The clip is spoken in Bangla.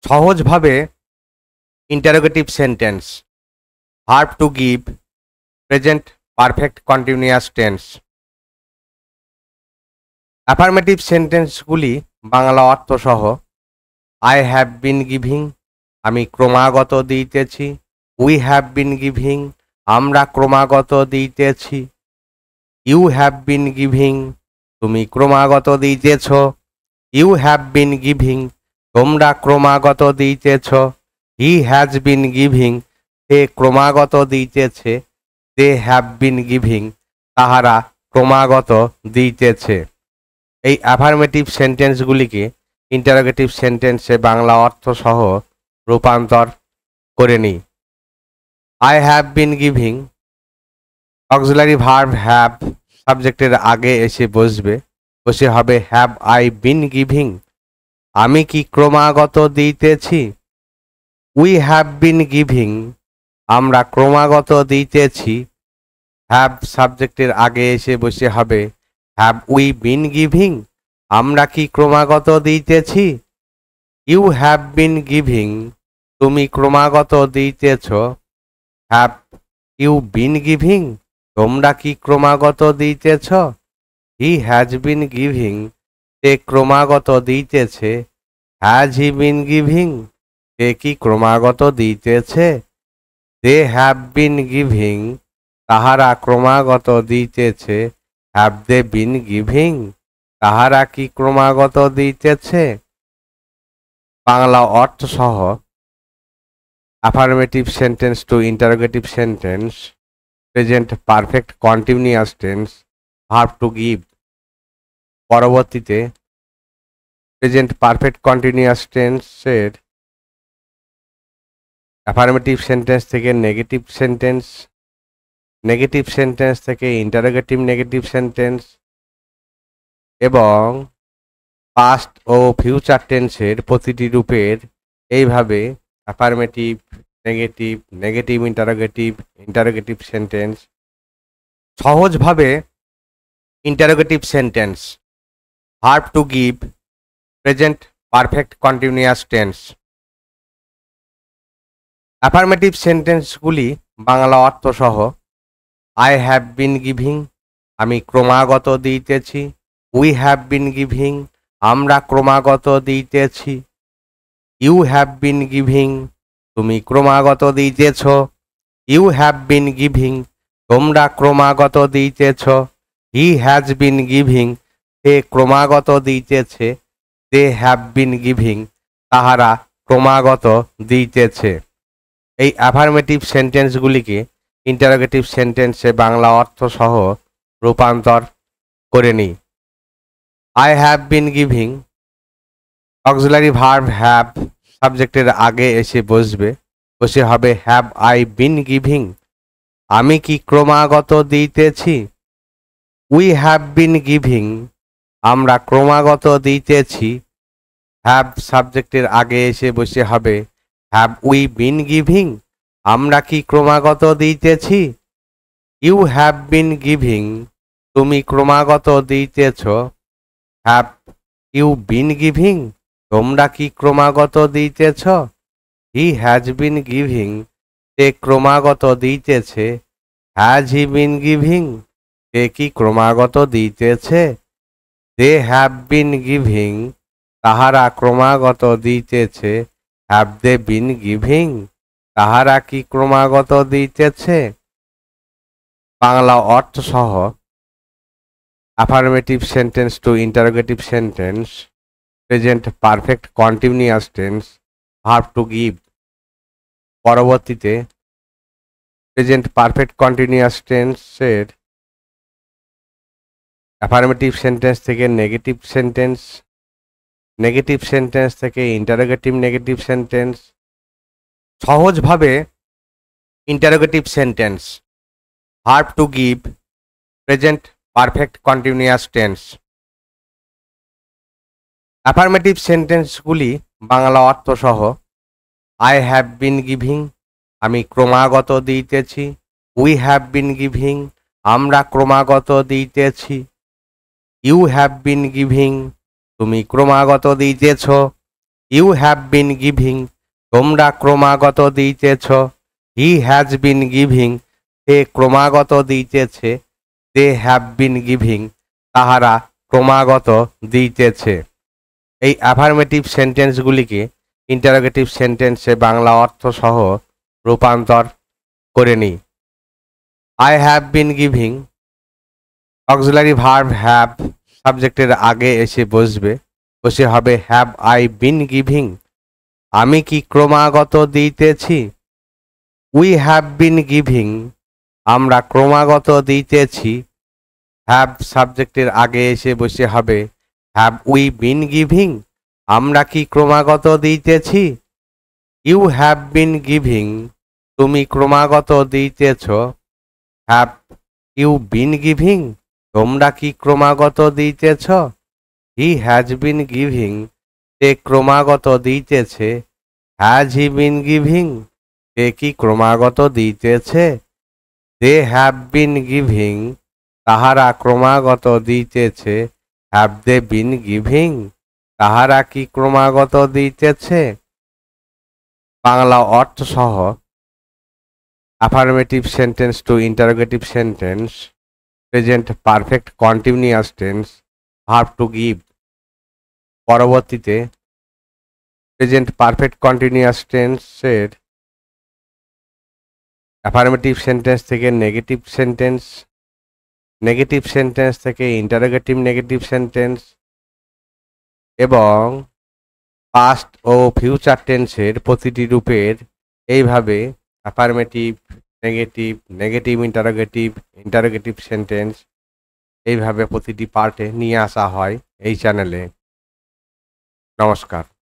সহজভাবে interrogative sentence verb to give present perfect continuous tense. Affirmative সেন্টেন্সগুলি বাংলা অর্থ সহ আই হ্যাভ বিন গিভিং, আমি ক্রমাগত দিতেছি। উই হ্যাভ বিন গিভিং, আমরা ক্রমাগত দিতেছি। ইউ হ্যাভ বিন গিভিং, তুমি ক্রমাগত দিতেছ। ইউ হ্যাভ বিন গিভিং, তোমরা ক্রমাগত দিতেছ। হি হ্যাজ বিন গিভিং, সে ক্রমাগত দিতেছে। দে হ্যাভ বিন গিভিং, তাহারা ক্রমাগত দিতেছে। এই অ্যাফার্মেটিভ সেন্টেন্সগুলিকে ইন্টারোগেটিভ সেন্টেন্সে বাংলা অর্থ সহ রূপান্তর করে নিই। I have been giving, auxiliary verb have সাবজেক্টের আগে এসে বসে হবে হ্যাভ আই বিন গিভিং, আমি কি ক্রমাগত দিতেছি। উই হ্যাভ বিন গিভিং, আমরা ক্রমাগত দিতেছি। হ্যাভ সাবজেক্টের আগে এসে বসে হবে হ্যাভ উই বিন গিভিং, আমরা কি ক্রমাগত দিতেছি। ইউ হ্যাভ বিন গিভিং, তুমি ক্রমাগত দিতেছ। হ্যাভ ইউ বিন গিভিং, তোমরা কি ক্রমাগত দিতেছ। হি হ্যাজ বিন গিভিং, সে ক্রমাগত দিতেছে। হ্যাজ হি বিন গিভিং, সে কি ক্রমাগত দিতেছে। দে হ্যাভ বিন গিভিং, তাহারা ক্রমাগত দিতেছে। হ্যাভ দে বিন গিভিং, তাহারা কি ক্রমাগত দিতেছে। বাংলা অর্থ সহ affirmative sentence to interrogative sentence present perfect continuous tense verb to give. পরবর্তীতে প্রেজেন্ট পারফেক্ট কন্টিনিউয়াস টেন্সের অ্যাফার্মেটিভ সেন্টেন্স থেকে নেগেটিভ সেন্টেন্স, নেগেটিভ সেন্টেন্স থেকে ইন্টারোগেটিভ নেগেটিভ সেন্টেন্স এবং পাস্ট ও ফিউচার টেন্সের প্রতিটি রূপের এইভাবে affirmative, negative, negative interrogative, interrogative sentence. সহজভাবে interrogative sentence verb to give present perfect continuous tense. Affirmative সেন্টেন্সগুলি বাংলা অর্থ সহ আই হ্যাভ বিন গিভিং, আমি ক্রমাগত দিতেছি। উই হ্যাভ বিন গিভিং, আমরা ক্রমাগত দিতেছি। ইউ হ্যাভ বিন গিভিং, তুমি ক্রমাগত দিতেছ। ইউ হ্যাভ বিন গিভিং, তোমরা ক্রমাগত দিতেছ। হি হ্যাজ বিন গিভিং, সে ক্রমাগত দিতেছে। দে হ্যাভ বিন গিভিং, তাহারা ক্রমাগত দিতেছে। এই অ্যাফার্মেটিভ সেন্টেন্সগুলিকে ইন্টারোগেটিভ সেন্টেন্সে বাংলা অর্থ সহ রূপান্তর করে নিই। I have been giving, auxiliary verb have সাবজেক্টের আগে এসে বসে হবে হ্যাভ আই বিন গিভিং, আমি কি ক্রমাগত দিতেছি। উই হ্যাভ বিন গিভিং, আমরা ক্রমাগত দিতেছি। হ্যাভ সাবজেক্টের আগে এসে বসে হবে হ্যাভ উই বিন গিভিং, আমরা কি ক্রমাগত দিতেছি। ইউ হ্যাভ বিন গিভিং, তুমি ক্রমাগত দিতেছ। হ্যাভ ইউ বিন গিভিং, তোমরা কি ক্রমাগত দিতেছ। হি হ্যাজ বিন গিভিং, সে ক্রমাগত দিতেছে। হ্যাজ হি বিন গিভিং, সে কি ক্রমাগত দিতেছে। দে হ্যাভ বিন গিভিং, তাহারা ক্রমাগত দিতেছে। হ্যাভ দে বিন গিভিং, তাহারা কি ক্রমাগত দিতেছে। বাংলা অর্থ সহ affirmative sentence to interrogative sentence present perfect continuous tense verb to give. পরবর্তীতে প্রেজেন্ট পারফেক্ট কন্টিনিউয়াস টেন্সের অ্যাফার্মেটিভ সেন্টেন্স থেকে নেগেটিভ সেন্টেন্স, নেগেটিভ সেন্টেন্স থেকে ইন্টারোগেটিভ নেগেটিভ সেন্টেন্স। সহজভাবে interrogative sentence verb to give present perfect continuous tense. Affirmative সেন্টেন্সগুলি বাংলা অর্থ সহ আই হ্যাভ বিন গিভিং, আমি ক্রমাগত দিতেছি। উই হ্যাভ বিন গিভিং, আমরা ক্রমাগত দিতেছি। ইউ হ্যাভ বিন গিভিং, তুমি ক্রমাগত দিতেছ। ইউ হ্যাভ বিন গিভিং, তোমরা ক্রমাগত দিতেছ। হি হ্যাজ বিন গিভিং, সে ক্রমাগত দিতেছে। দে হ্যাভ বিন গিভিং, তাহারা ক্রমাগত দিতেছে। এই অ্যাফার্মেটিভ সেন্টেন্সগুলিকে ইন্টারোগেটিভ সেন্টেন্সে বাংলা অর্থ সহ রূপান্তর করে নিই। I have been giving, auxiliary verb have সাবজেক্টের আগে এসে বসবে, বসে হবে হ্যাভ আই বিন গিভিং, আমি কি ক্রমাগত দিতেছি। উই হ্যাভ বিন গিভিং, আমরা ক্রমাগত দিতেছি। হ্যাভ সাবজেক্টের আগে এসে বসে হবে হ্যাভ উই বিন গিভিং, আমরা কি ক্রমাগত দিতেছি। ইউ হ্যাভ বিন গিভিং, তুমি ক্রমাগত দিতেছ। হ্যাভ ইউ বিন গিভিং, তোমরা কি ক্রমাগত দিতেছ। হি হ্যাজ বিন গিভিং, সে ক্রমাগত দিতেছে। হ্যাজ হি বিন গিভিং, সে কি ক্রমাগত দিতেছে। দে হ্যাভ বিন গিভিং, তাহারা ক্রমাগত দিতেছে। হ্যাভ দে বিন গিভিং, তাহারা কি ক্রমাগত দিতেছে। বাংলা অর্থ সহ affirmative sentence to interrogative sentence, present perfect continuous tense, verb to give. পরবর্তীতে প্রেজেন্ট পারফেক্ট কন্টিনিউয়াস টেন্সের অ্যাফার্মেটিভ সেন্টেন্স থেকে নেগেটিভ সেন্টেন্স, নেগেটিভ সেন্টেন্স থেকে ইন্টারোগেটিভ নেগেটিভ সেন্টেন্স এবং পাস্ট ও ফিউচার টেন্সের প্রতিটি রূপের এইভাবে affirmative, negative, negative interrogative, interrogative sentence এইভাবে প্রতিটি পার্টে নিয়ে আসা হয় এই চ্যানেলে। নমস্কার।